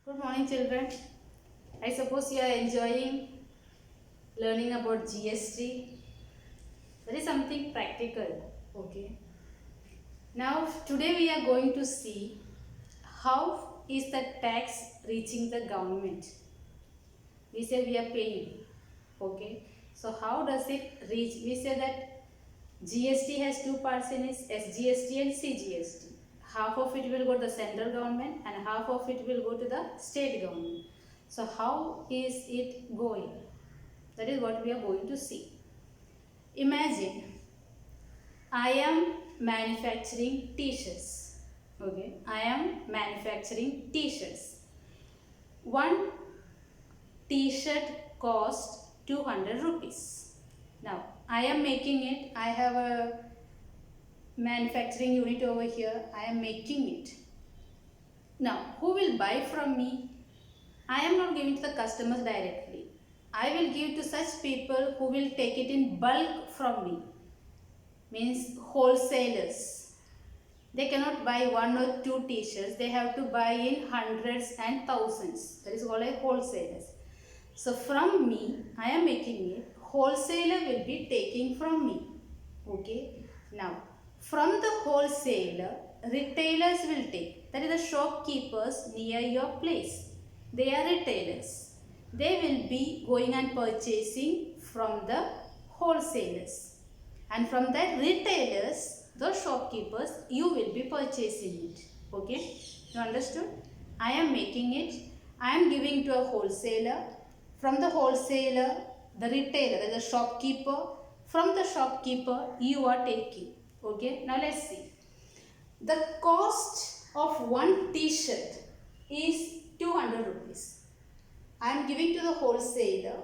Good morning, children. I suppose you are enjoying learning about GST. That is something practical. Okay. Now, today we are going to see how is the tax reaching the government. We say we are paying. Okay. So, how does it reach? We say that GST has two parts in it, SGST and CGST. Half of it will go to the central government and half of it will go to the state government. So how is it going? That is what we are going to see. Imagine I am manufacturing t-shirts. Okay, I am manufacturing t-shirts. One t-shirt cost 200 rupees. Now I am making it. I have a manufacturing unit over here. I am making it. Now who will buy from me? I am not giving to the customers directly. I will give to such people who will take it in bulk from me. Means wholesalers. They cannot buy one or two t-shirts. They have to buy in hundreds and thousands. That is called a wholesalers. So from me, I am making it. Wholesaler will be taking from me. Okay. Now, from the wholesaler, retailers will take. That is the shopkeepers near your place. They are retailers. They will be going and purchasing from the wholesalers. And from that retailers, the shopkeepers, you will be purchasing it. Okay? You understood? I am making it. I am giving to a wholesaler. From the wholesaler, the retailer, the shopkeeper. From the shopkeeper, you are taking. Okay? Now let's see. The cost of one t-shirt is 200 rupees. I am giving to the wholesaler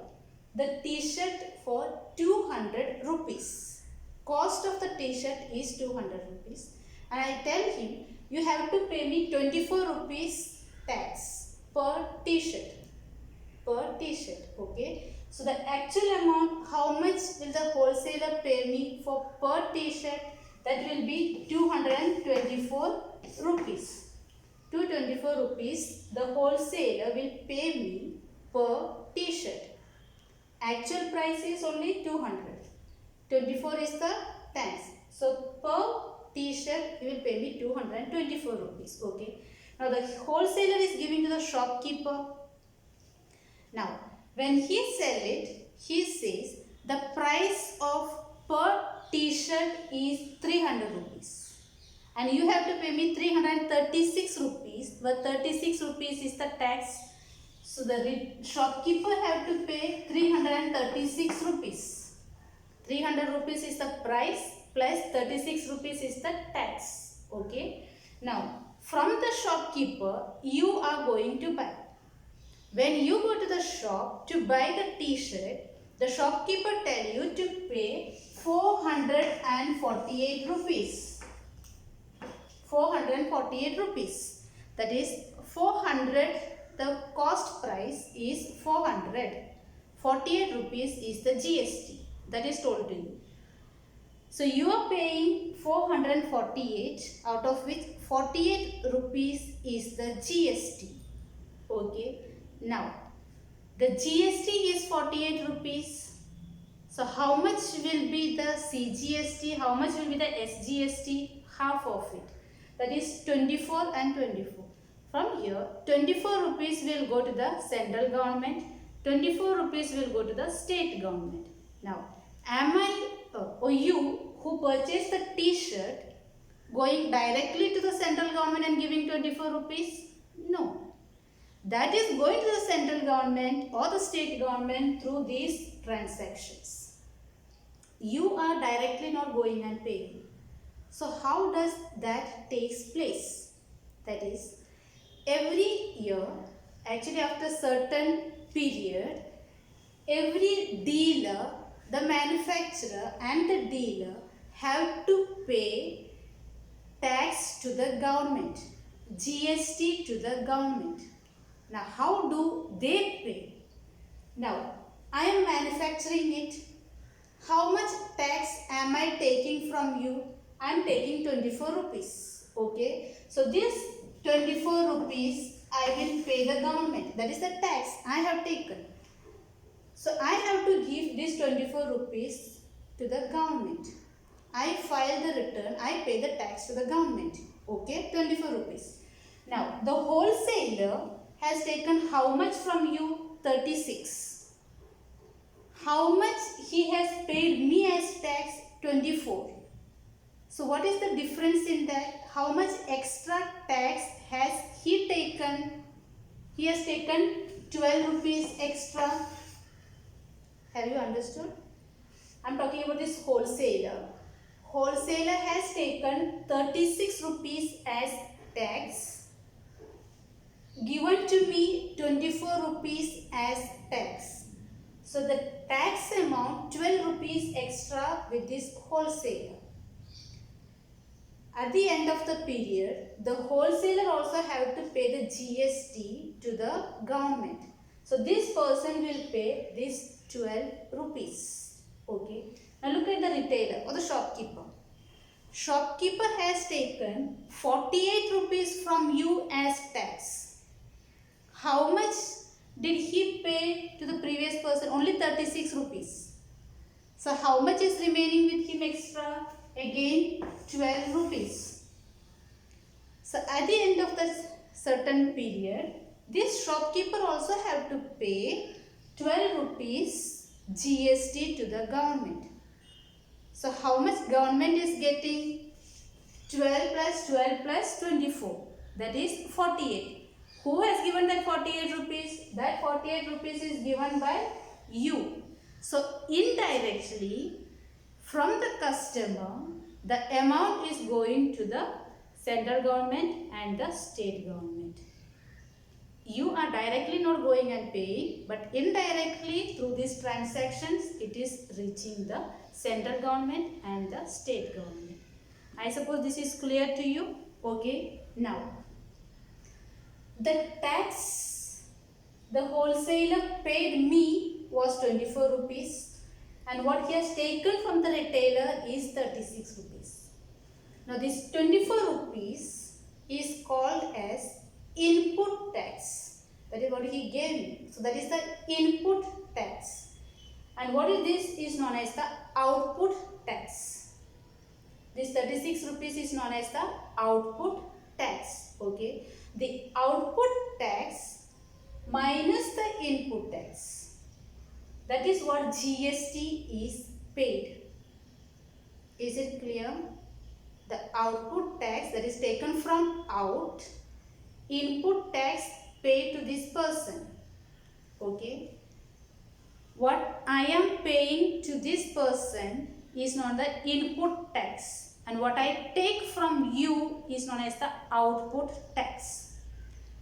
the t-shirt for 200 rupees. Cost of the t-shirt is 200 rupees. And I tell him, you have to pay me 24 rupees tax per t-shirt. Per t-shirt. Okay. So the actual amount, how much will the wholesaler pay me for per t-shirt? That will be 224 rupees. 224 rupees the wholesaler will pay me per t-shirt. Actual price is only 200. 24 is the tax. So per t-shirt he will pay me 224 rupees. Okay. Now the wholesaler is giving to the shopkeeper. Now when he sell it, he says the price of per t-shirt is 300 rupees. And you have to pay me 336 rupees. But 36 rupees is the tax. So the shopkeeper have to pay 336 rupees. 300 rupees is the price plus 36 rupees is the tax. Okay. Now from the shopkeeper you are going to buy. When you go to the shop to buy the t-shirt, the shopkeeper tell you to pay 448 rupees. 448 rupees. That is 400, the cost price is 400. 48 rupees is the GST. That is told to you. So you are paying 448, out of which 48 rupees is the GST. Okay. Now, the GST is 48 rupees. So, how much will be the CGST? How much will be the SGST? Half of it. That is 24 and 24. From here, 24 rupees will go to the central government. 24 rupees will go to the state government. Now, am I or you who purchased the t-shirt going directly to the central government and giving 24 rupees? No. That is going to the central government or the state government through these transactions. You are directly not going and paying. So how does that takes place? That is, every year, actually after certain period, every dealer, the manufacturer and the dealer have to pay tax to the government, GST to the government. Now, how do they pay? Now, I am manufacturing it. How much tax am I taking from you? I am taking 24 rupees. Okay. So, this 24 rupees I will pay the government. That is the tax I have taken. So I have to give this 24 rupees to the government. I file the return, I pay the tax to the government. Okay, 24 rupees. Now, the wholesaler has taken how much from you? 36. How much he has paid me as tax? 24. So, what is the difference in that? How much extra tax has he taken? He has taken 12 rupees extra. Have you understood? I am talking about this wholesaler. Wholesaler has taken 36 rupees as tax, given to me 24 rupees as tax. So the tax amount 12 rupees extra with this wholesaler. At the end of the period, the wholesaler also have to pay the GST to the government. So this person will pay this 12 rupees. Okay. Now look at the retailer or the shopkeeper. Shopkeeper has taken 48 rupees from you as tax. How much did he pay to the previous person? Only 36 rupees. So how much is remaining with him extra? Again 12 rupees. So at the end of the certain period, this shopkeeper also have to pay 12 rupees GST to the government. So how much government is getting? 12 plus 12 plus 24. That is 48. Who has given that 48 rupees? That 48 rupees is given by you. So indirectly, from the customer, the amount is going to the central government and the state government. You are directly not going and paying, but indirectly through these transactions, it is reaching the central government and the state government. I suppose this is clear to you. Okay. Now, the tax the wholesaler paid me was 24 rupees and what he has taken from the retailer is 36 rupees. Now, this 24 rupees is called as input tax. That is what he gave me. So that is the input tax. And what is this is known as the output tax. This 36 rupees is known as the output tax. Okay. The output tax minus the input tax. That is what GST is paid. Is it clear? The output tax that is taken from out, input tax paid to this person. Okay. What I am paying to this person is known as the input tax, and what I take from you is known as the output tax.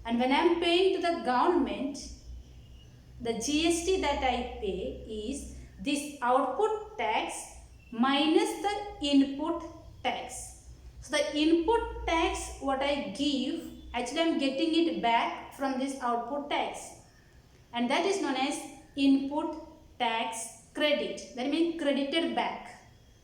And when I am paying to the government, the GST that I pay is this output tax minus the input tax. So the input tax what I give, actually I am getting it back from this output tax, and that is known as input tax credit. That means credited back.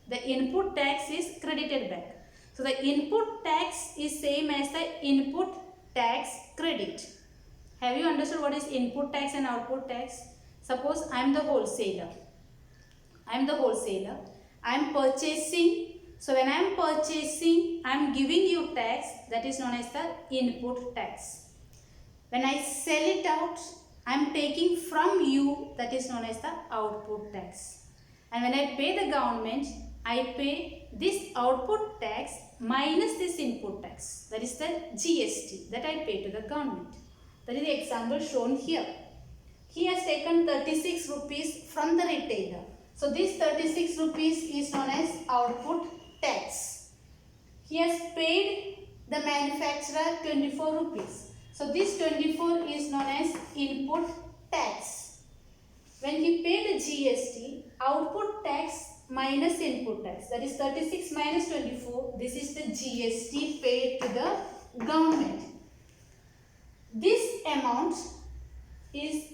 The input tax is credited back. So the input tax is same as the input tax credit. Have you understood what is input tax and output tax? Suppose I am the wholesaler. I am purchasing. So when I am purchasing, I am giving you tax, that is known as the input tax. When I sell it out, I am taking from you, that is known as the output tax. And when I pay the government, I pay this output tax minus this input tax, that is the GST that I pay to the government. That is the example shown here. He has taken 36 rupees from the retailer. So this 36 rupees is known as output tax. He has paid the manufacturer 24 rupees. So this 24 is known as input tax. When he paid the GST, output tax minus input tax, that is 36 minus 24, this is the GST paid to the government. This amount is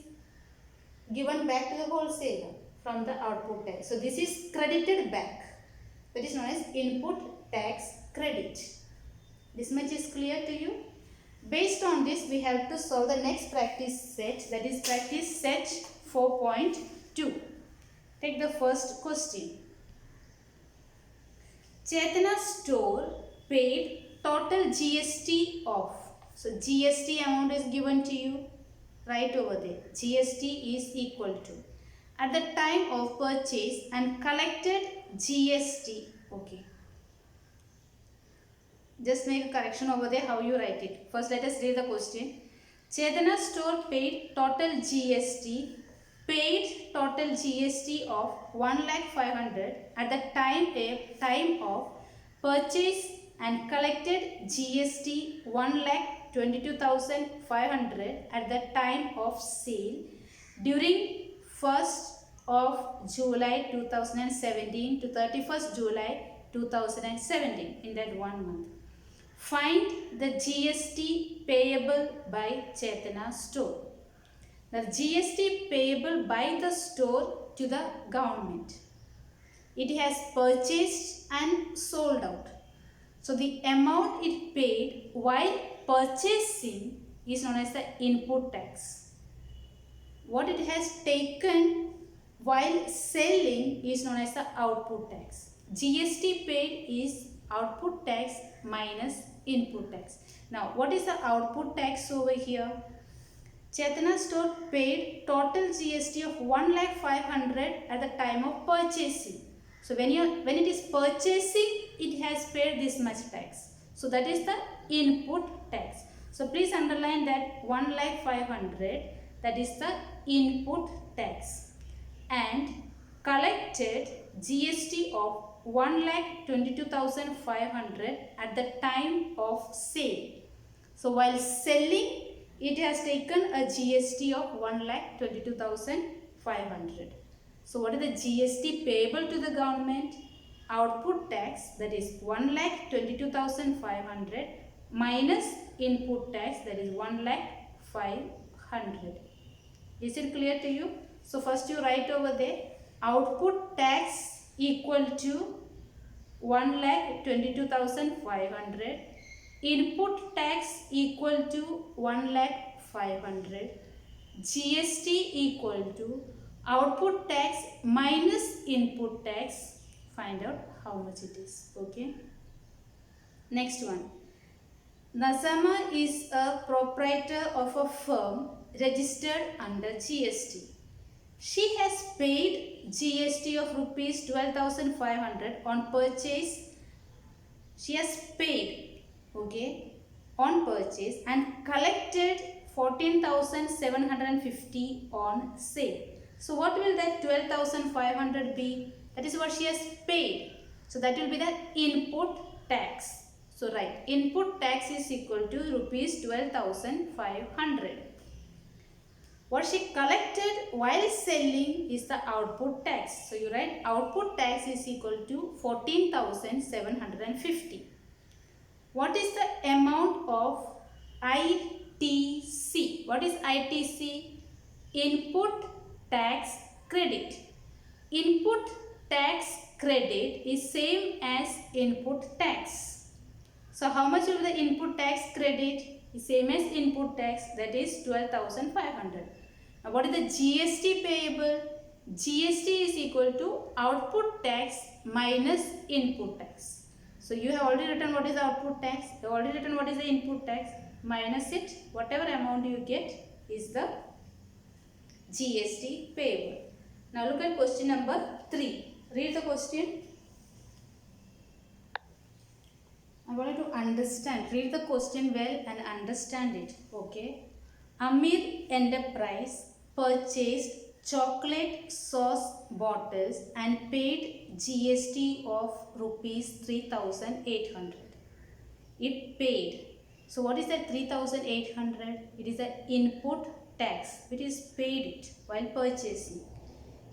given back to the wholesaler from the output tax. So this is credited back. That is known as input tax credit. This much is clear to you. Based on this, we have to solve the next practice set, that is practice set 4.2. Take the first question. Chetana store paid total GST of. So GST amount is given to you right over there. GST is equal to, at the time of purchase and collected GST. Okay. Just make a correction over there how you write it. First let us read the question. Chetana store paid total GST of 1,500,000 at the time of purchase and collected GST 1,22,500 at the time of sale during 1st of July 2017 to 31st July 2017, in that 1 month. Find the GST payable by Chetana store. The GST payable by the store to the government. It has purchased and sold out. So the amount it paid while purchasing is known as the input tax. What it has taken while selling is known as the output tax. GST paid is output tax minus input tax. Now, what is the output tax over here? Chetana store paid total GST of 1,500,000 at the time of purchasing. So when it is purchasing, it has paid this much tax. So that is the input tax. So please underline that 1,500,000, that is the input tax, and collected GST of 1,22,500 at the time of sale. So while selling, it has taken a GST of 1,22,500. So what is the GST payable to the government? Output tax, that is 1,22,500 minus input tax, that is 1,500. Is it clear to you? So first you write over there, output tax equal to 1,22,500, input tax equal to 1,500, GST equal to output tax minus input tax. Find out how much it is. Okay. Next one. Nazama is a proprietor of a firm registered under GST. She has paid GST of rupees 12,500 on purchase. She has paid, okay, on purchase and collected 14,750 on sale. So what will that 12,500 be? That is what she has paid. So that will be the input tax. So right, input tax is equal to rupees 12,500. What she collected while selling is the output tax. So you write output tax is equal to 14,750. What is the amount of ITC? What is ITC? Input tax credit. Input tax credit is same as input tax. So how much will the input tax credit? Is same as input tax, that is 12,500. Now what is the GST payable? GST is equal to output tax minus input tax. So you have already written what is the output tax, you have already written what is the input tax, minus it, whatever amount you get is the GST payable. Now look at question number 3. Read the question. I want you to understand. Read the question well and understand it. Okay. Amir Enterprise purchased chocolate sauce bottles and paid GST of rupees 3,800. It paid. So what is that 3,800? It is the input tax which is paid it while purchasing.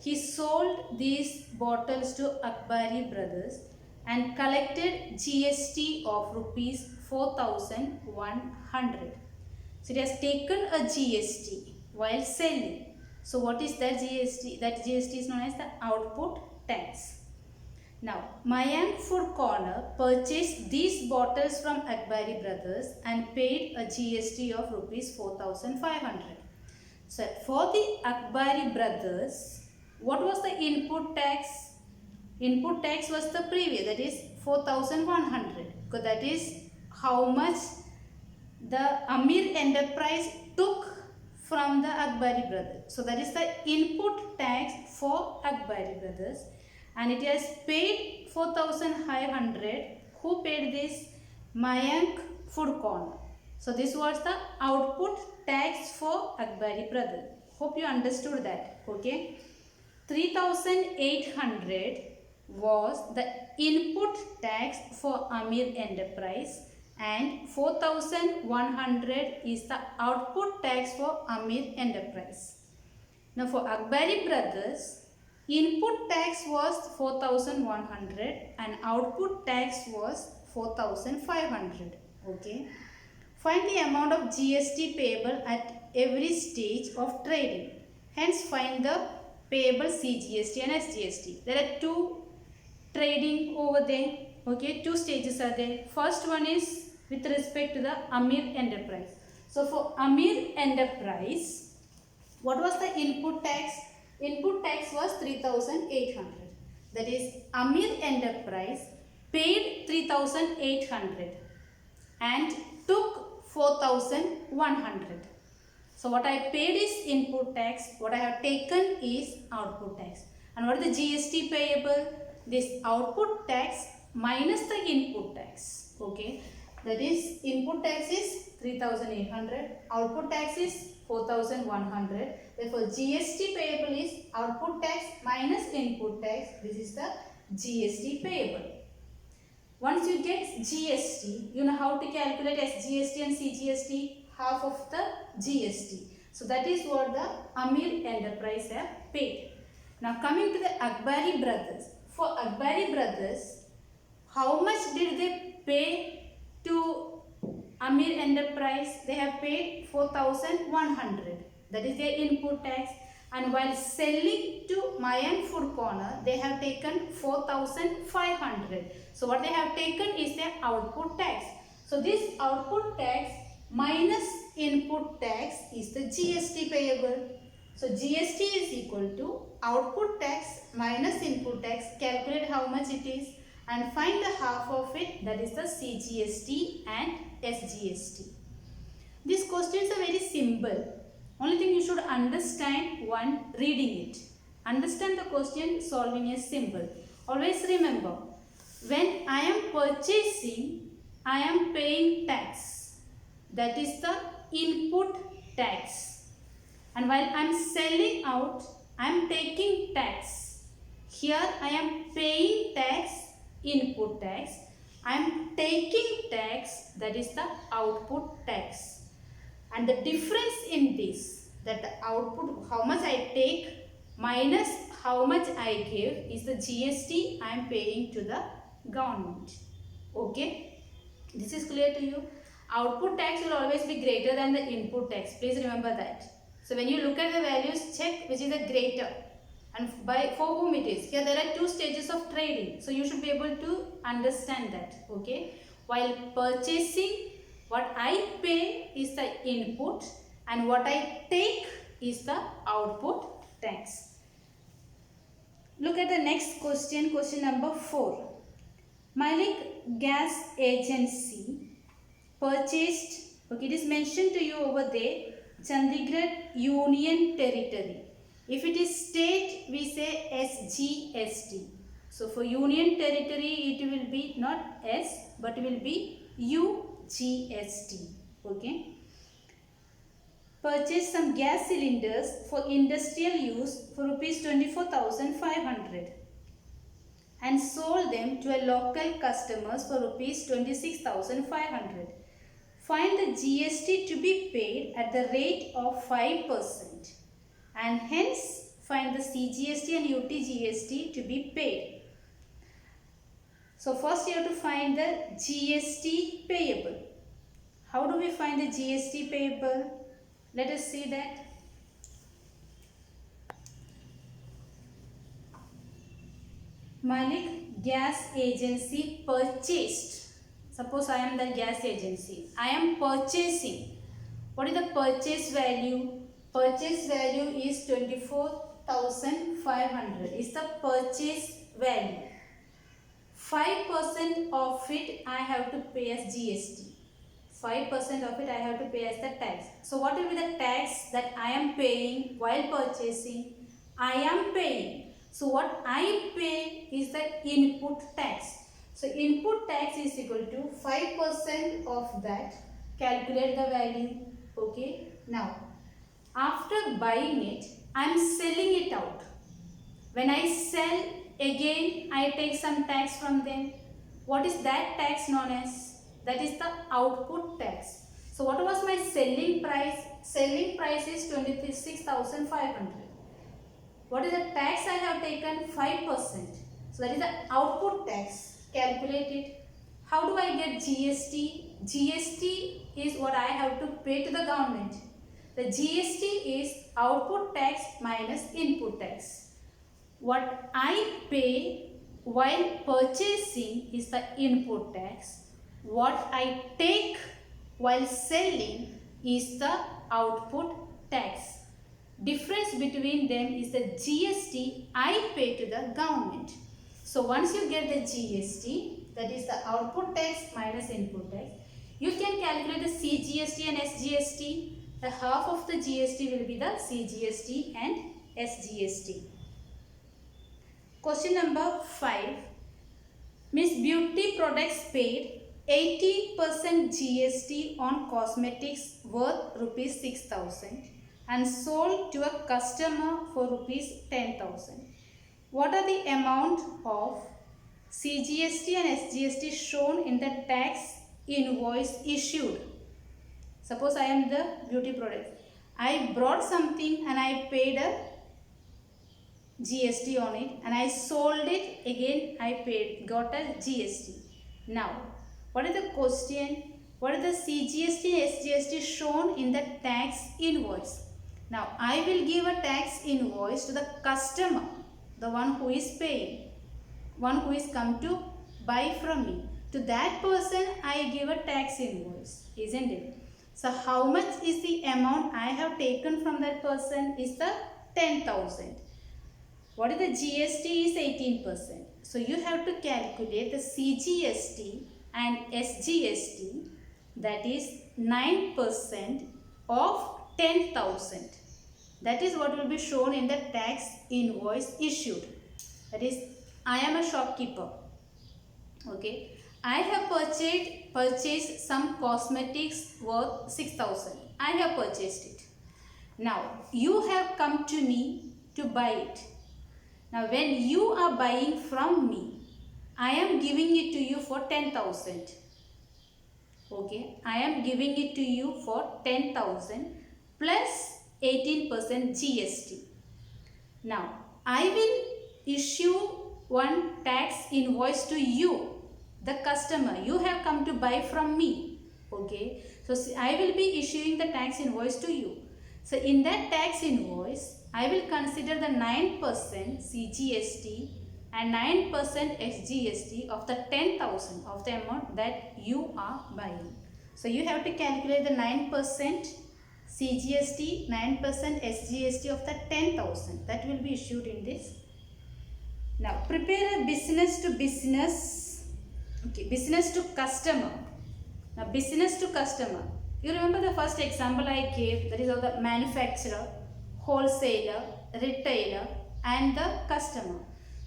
He sold these bottles to Akbari Brothers and collected GST of rupees 4,100. So it has taken a GST while selling. So what is that GST? That GST is known as the output tax. Now, Mayank Food Corner purchased these bottles from Akbari Brothers and paid a GST of rupees 4,500. So, for the Akbari Brothers, what was the input tax? Input tax was the previous, that is 4,100. Because that is how much the Amir Enterprise took from the Akbari Brothers. So, that is the input tax for Akbari Brothers. And it has paid 4,500. Who paid this? Mayank Food Corner. So this was the output tax for Akbari Brothers. Hope you understood that. Okay. 3,800 was the input tax for Amir Enterprise and 4,100 is the output tax for Amir Enterprise. Now for Akbari Brothers, input tax was 4,100 and output tax was 4,500. Okay. Find the amount of GST payable at every stage of trading. Hence find the payable CGST and SGST. There are two trading over there. Okay, two stages are there. First one is with respect to the Amir Enterprise. So for Amir Enterprise, what was the input tax? Input tax was 3,800. That is, Amir Enterprise paid 3,800 and took 4,100. So what I paid is input tax. What I have taken is output tax. And what is the GST payable? This output tax minus the input tax. Okay. That is, input tax is 3,800. Output tax is 4,100. Therefore, GST payable is output tax minus input tax. This is the GST payable. Once you get GST, you know how to calculate SGST and CGST? Half of the GST. So that is what the Amir Enterprise have paid. Now coming to the Akbari Brothers. For Akbari Brothers, how much did they pay to Amir Enterprise? They have paid 4,100. That is their input tax. And while selling to Mayank Food Corner, they have taken 4,500. So what they have taken is their output tax. So this output tax minus input tax is the GST payable. So GST is equal to output tax minus input tax. Calculate how much it is and find the half of it, that is the CGST and SGST. These questions are very simple. Only thing you should understand one, reading it. Understand the question, solving is simple. Always remember, when I am purchasing, I am paying tax. That is the input tax. And while I am selling out, I am taking tax. Here I am paying tax, input tax. I am taking tax, that is the output tax. And the difference in this, that the output, how much I take minus how much I give, is the GST I am paying to the government. Okay, this is clear to you. Output tax will always be greater than the input tax. Please remember that. So when you look at the values, check which is the greater and for whom it is. Here there are two stages of trading. So you should be able to understand that. Okay, while purchasing, what I pay is the input and what I take is the output tax. Look at the next question, question number 4. Malik Gas Agency purchased, okay, it is mentioned to you over there, Chandigarh Union Territory. If it is state, we say SGST. So for Union Territory, it will be not S, but will be UGST. Okay. Purchase some gas cylinders for industrial use for rupees 24,500 and sold them to a local customers for rupees 26,500. Find the GST to be paid at the rate of 5% and hence find the CGST and UTGST to be paid. So first you have to find the GST payable. How do we find the GST payable? Let us see that. Malik, gas agency purchased. Suppose I am the gas agency. I am purchasing. What is the purchase value? Purchase value is 24,500. Is the purchase value. 5% of it I have to pay as GST. 5% of it I have to pay as the tax. So what will be the tax that I am paying while purchasing? I am paying. So what I pay is the input tax. So input tax is equal to 5% of that. Calculate the value. Okay. Now, after buying it, I am selling it out. When I sell, again I take some tax from them. What is that tax known as? That is the output tax. So what was my selling price? Selling price is 26,500. What is the tax I have taken? 5%. So that is the output tax. Calculate it. How do I get GST? GST is what I have to pay to the government. The GST is output tax minus input tax. What I pay while purchasing is the input tax. What I take while selling is the output tax. Difference between them is the GST I pay to the government. So once you get the GST, that is the output tax minus input tax, you can calculate the CGST and SGST. The half of the GST will be the CGST and SGST. Question number 5. Miss Beauty Products paid 18% GST on cosmetics worth rupees 6,000 and sold to a customer for rupees 10,000. What are the amount of CGST and SGST shown in the tax invoice issued? Suppose I am the beauty product. I brought something and I paid a GST on it, and I sold it, again I got a GST. Now, what is the question? What is the CGST and SGST shown in the tax invoice? Now, I will give a tax invoice to the customer, the one who is paying, one who is come to buy from me. To that person, I give a tax invoice, isn't it? So, how much is the amount I have taken from that person? Is the 10,000. What is the GST? Is 18%. So you have to calculate the CGST and SGST, that is 9% of 10,000. That is what will be shown in the tax invoice issued. That is, I am a shopkeeper. Okay. I have purchased some cosmetics worth 6,000. I have purchased it. Now, you have come to me to buy it. Now, when you are buying from me, I am giving it to you for 10,000. Okay, I am giving it to you for 10,000 plus 18% GST. Now, I will issue one tax invoice to you, the customer. You have come to buy from me. Okay, so I will be issuing the tax invoice to you. So, in that tax invoice, I will consider the 9% CGST and 9% SGST of the 10,000 of the amount that you are buying. So you have to calculate the 9% CGST, 9% SGST of the 10,000 that will be issued in this. Now prepare a business to business, okay, business to customer. Now business to customer. You remember the first example I gave, that is of the manufacturer, wholesaler, retailer and the customer.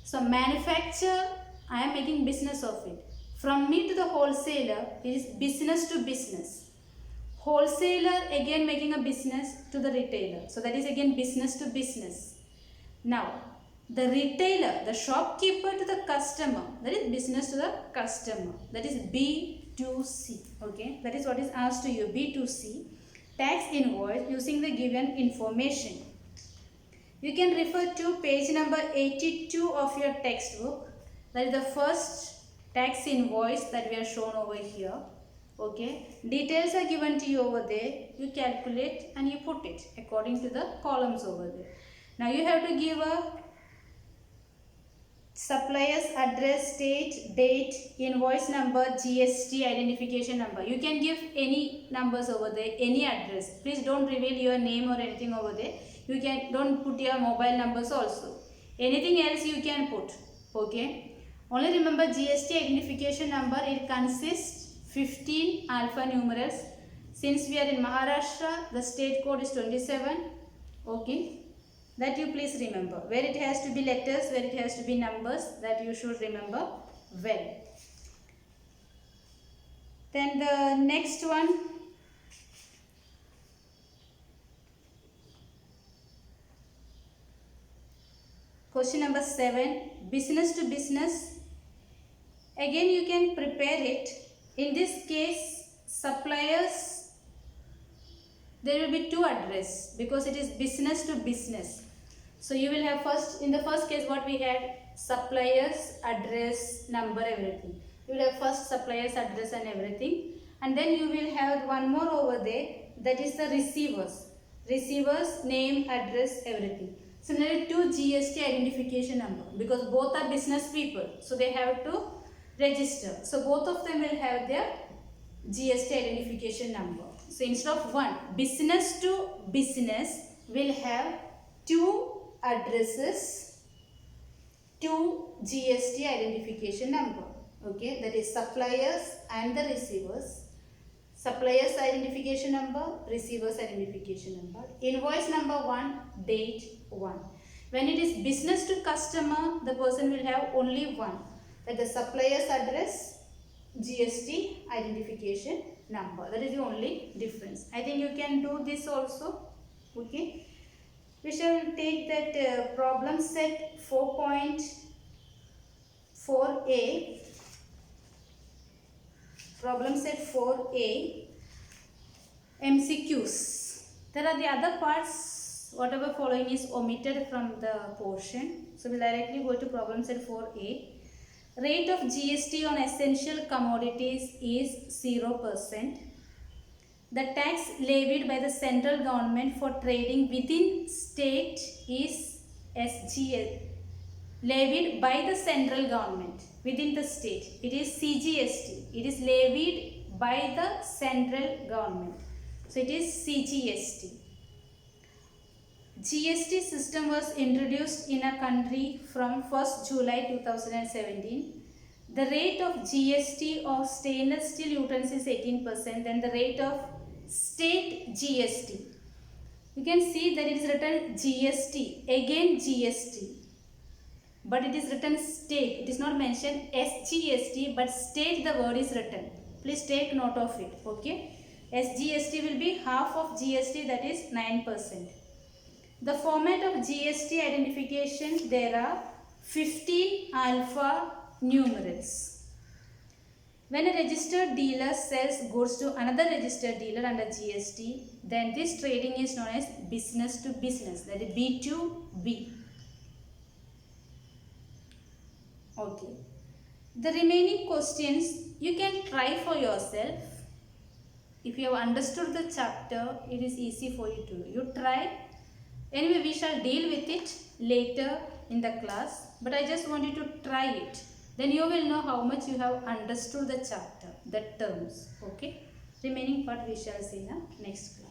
So manufacturer, I am making business of it. From me to the wholesaler, it is business to business. Wholesaler again making a business to the retailer. So that is again business to business. Now the retailer, the shopkeeper to the customer, that is business to the customer. That is B2C. Okay, that is what is asked to you, B2C. Tax invoice using the given information. You can refer to page number 82 of your textbook. That is the first tax invoice that we are shown over here. Okay, details are given to you over there. You calculate and you put it according to the columns over there. Now you have to give a supplier's address, state, date, invoice number, GST identification number. You can give any numbers over there, any address. Please don't reveal your name or anything over there. You can don't put your mobile numbers also. Anything else you can put. Okay. Only remember GST identification number. It consists 15 alphanumerals. Since we are in Maharashtra, the state code is 27. Okay. That you please remember. Where it has to be letters, where it has to be numbers, that you should remember well. Then the next one. Question number 7. Business to business. Again you can prepare it. In this case, suppliers, there will be two address because it is business to business. So you will have first, in the first case what we had, suppliers, address, number, everything. You will have first suppliers, address and everything. And then you will have one more over there, that is the receivers. Receivers, name, address, everything. Similarly to GST identification number, because both are business people. So they have to register. So both of them will have their GST identification number. So instead of one, business to business will have two addresses, two GST identification number. Okay, that is suppliers and the receivers. Suppliers identification number, receivers identification number. Invoice number 1, date 1. When it is business to customer, the person will have only one, that the supplier's address, GST identification number. That is the only difference. I think you can do this also. Okay. We shall take that problem set 4.4a. Problem set 4a. MCQs. There are the other parts, whatever following is omitted from the portion. So we will directly go to problem set 4a. Rate of GST on essential commodities is 0%. The tax levied by the central government for trading within state is SGS. Levied by the central government within the state. It is CGST. It is levied by the central government. So it is CGST. GST system was introduced in a country from 1st July 2017. The rate of GST of stainless steel utensils is 18%. Then the rate of state GST. You can see that it is written GST. Again GST. But it is written state. It is not mentioned SGST, but state the word is written. Please take note of it. Okay. SGST will be half of GST, that is 9%. The format of GST identification, there are 15 alpha numerals. When a registered dealer sells goods to another registered dealer under GST, then this trading is known as business to business, that is B2B. Okay. The remaining questions you can try for yourself. If you have understood the chapter, it is easy for you to do. You try. Anyway, we shall deal with it later in the class. But I just want you to try it. Then you will know how much you have understood the chapter, the terms. Okay. Remaining part we shall see in the next class.